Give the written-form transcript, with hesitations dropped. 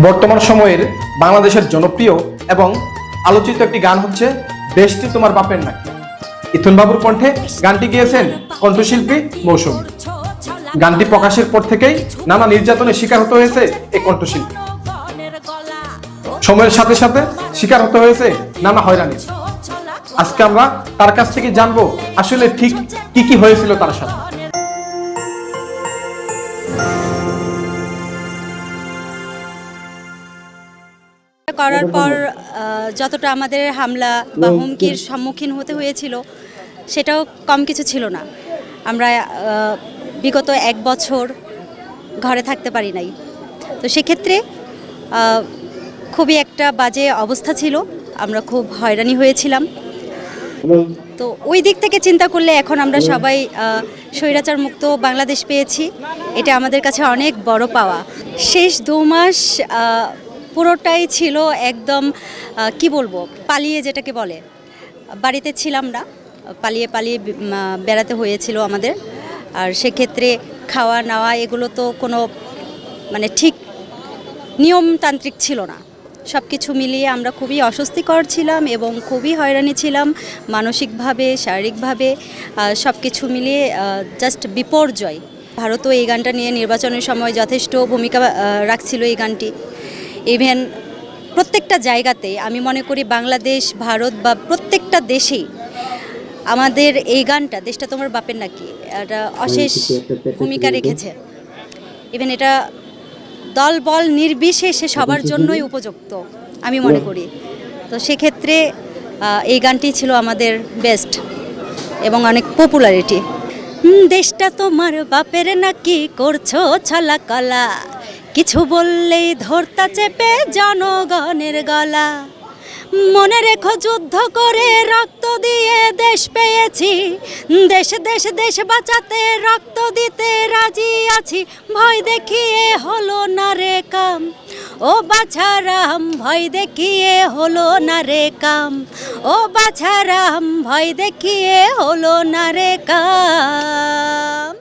বর্তমান সময়ের বাংলাদেশের জনপ্রিয় এবং আলোচিত একটি গান হচ্ছে দেশটি তোমার বাপের নাকি। ইথুন বাবুর কণ্ঠে গানটি গেয়েছেন কণ্ঠশিল্পী মৌসুমী। গানটি প্রকাশের পর থেকেই নানা নির্যাতনের শিকার হতে হয়েছে এই কণ্ঠশিল্পী। সময়ের সাথে সাথে শিকার হতে হয়েছে নানা হয়রানির। আজকে আমরা তার কাছ থেকে জানবো আসলে ঠিক কি কি হয়েছিল তার সাথে। করার পর যতটা আমাদের হামলা বা হুমকির সম্মুখীন হতে হয়েছিল সেটাও কম কিছু ছিল না। আমরা বিগত 1 বছর ঘরে থাকতে পারি নাই, তো সেক্ষেত্রে খুবই একটা বাজে অবস্থা ছিল, আমরা খুব হয়রানি হয়েছিলাম। তো ওই দিক থেকে চিন্তা করলে এখন আমরা সবাই স্বৈরাচার মুক্ত বাংলাদেশ পেয়েছি, এটা আমাদের কাছে অনেক বড় পাওয়া। শেষ 2 মাস পুরোটাই ছিল একদম কি বলবো, পালিয়ে, যেটাকে বলে বাড়িতে ছিলাম না, পালিয়ে পালিয়ে বেড়াতে হয়েছিল আমাদের। আর সেক্ষেত্রে খাওয়া নাওয়া এগুলো তো কোনো মানে ঠিক নিয়মতান্ত্রিক ছিল না। সব কিছু মিলিয়ে আমরা খুবই অস্বস্তিকর ছিলাম এবং খুবই হয়রানি ছিলাম, মানসিকভাবে শারীরিকভাবে সব কিছু মিলিয়ে জাস্ট বিপর্যয়। ভারতও এই গানটা নিয়ে নির্বাচনের সময় যথেষ্ট ভূমিকা রাখছিল এই গানটি। ইভেন প্রত্যেকটা জায়গাতে আমি মনে করি বাংলাদেশ, ভারত বা প্রত্যেকটা দেশেই আমাদের এই গানটা দেশটা তোমার বাপের নাকি এটা অশেষ ভূমিকা রেখেছে। ইভেন এটা দল বল নির্বিশেষে সবার জন্যই উপযুক্ত আমি মনে করি। তো সেক্ষেত্রে এই গানটি ছিল আমাদের বেস্ট এবং অনেক পপুলারিটি। দেশটা তোমার বাপের নাকি করছো ছলা কলা, কিছু বললেই ধরতা চেপে জনগণের গলা। মনে রেখো যুদ্ধ করে রক্ত দিয়ে দেশ পেয়েছি, দেশ দেশ দেশ বাঁচাতে রক্ত দিতে রাজি আছি। ভয় দেখিয়ে হলো না রে কাম, ও বাছারাম ভয় দেখিয়ে হলো না রে কাম, ও বাছারাম ভয় দেখিয়ে হলো না রে কাম।